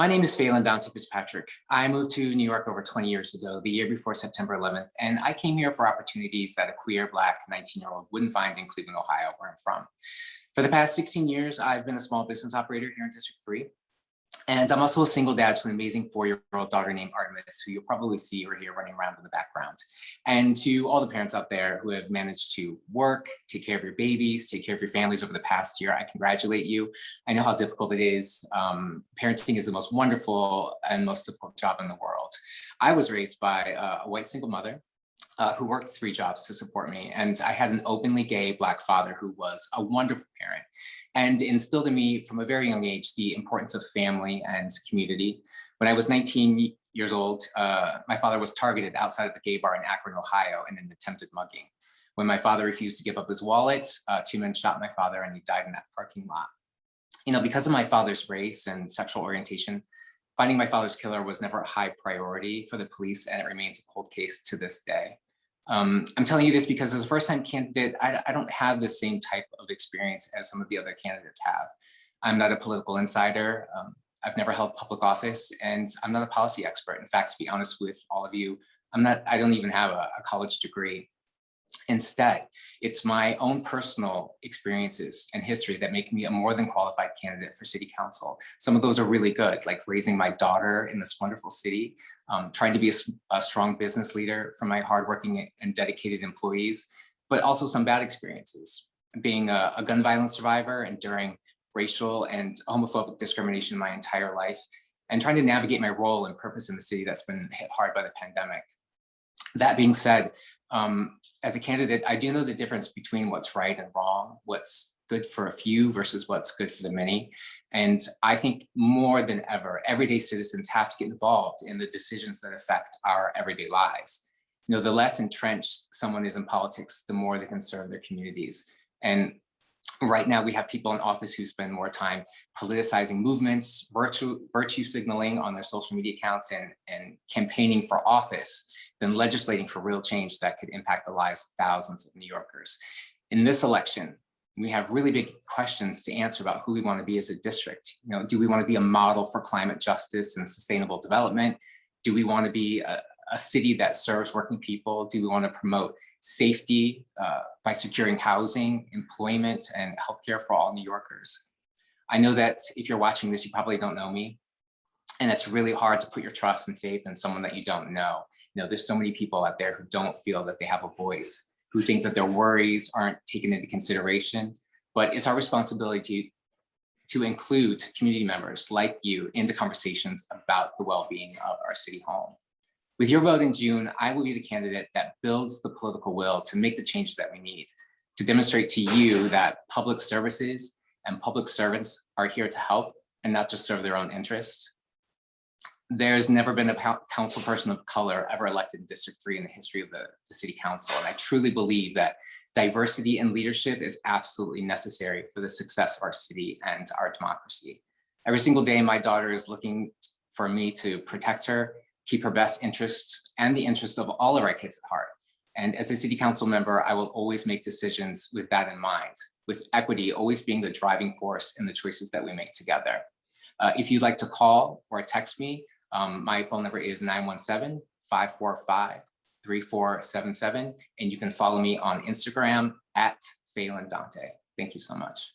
My name is Phelan Dante Fitzpatrick. I moved to New York over 20 years ago, the year before September 11th, and I came here for opportunities that a queer Black 19-year-old wouldn't find in Cleveland, Ohio, where I'm from. For the past 16 years, I've been a small business operator here in District 3. And I'm also a single dad to an amazing 4-year-old daughter named Artemis, who you'll probably see or hear running around in the background. And to all the parents out there who have managed to work, take care of your babies, take care of your families over the past year, I congratulate you. I know how difficult it is. Parenting is the most wonderful and most difficult job in the world. I was raised by a white single mother who worked 3 jobs to support me. And I had an openly gay Black father who was a wonderful parent and instilled in me from a very young age the importance of family and community. When I was 19 years old, my father was targeted outside of the gay bar in Akron, Ohio, in an attempted mugging. When my father refused to give up his wallet, 2 men shot my father and he died in that parking lot. You know, because of my father's race and sexual orientation, finding my father's killer was never a high priority for the police, and it remains a cold case to this day. I'm telling you this because as a first-time candidate, I don't have the same type of experience as some of the other candidates have. I'm not a political insider. I've never held public office, and I'm not a policy expert. In fact, to be honest with all of you, I don't even have a college degree. Instead, it's my own personal experiences and history that make me a more than qualified candidate for city council. Some of those are really good, like raising my daughter in this wonderful city, trying to be a strong business leader for my hardworking and dedicated employees, but also some bad experiences. Being a gun violence survivor, enduring racial and homophobic discrimination my entire life, and trying to navigate my role and purpose in the city that's been hit hard by the pandemic. That being said, as a candidate, I do know the difference between what's right and wrong, what's good for a few versus what's good for the many. And I think more than ever, everyday citizens have to get involved in the decisions that affect our everyday lives. You know, the less entrenched someone is in politics, the more they can serve their communities. And right now we have people in office who spend more time politicizing movements, virtue signaling on their social media accounts, and campaigning for office than legislating for real change that could impact the lives of thousands of New Yorkers. In this election, we have really big questions to answer about who we want to be as a district. You know, do we want to be a model for climate justice and sustainable development? Do we want to be a city that serves working people? Do we want to promote safety by securing housing, employment, and healthcare for all New Yorkers? I know that if you're watching this, you probably don't know me. And it's really hard to put your trust and faith in someone that you don't know. You know, there's so many people out there who don't feel that they have a voice, who think that their worries aren't taken into consideration. But it's our responsibility to include community members like you into conversations about the well-being of our city home. With your vote in June, I will be the candidate that builds the political will to make the changes that we need, to demonstrate to you that public services and public servants are here to help and not just serve their own interests. There's never been a council person of color ever elected in District 3 in the history of the city council. And I truly believe that diversity in leadership is absolutely necessary for the success of our city and our democracy. Every single day, my daughter is looking for me to protect her, keep her best interests and the interest of all of our kids at heart. And as a city council member, I will always make decisions with that in mind, with equity always being the driving force in the choices that we make together. If you'd like to call or text me, my phone number is 917-545-3477, and you can follow me on Instagram at Phelan Dante. Thank you so much.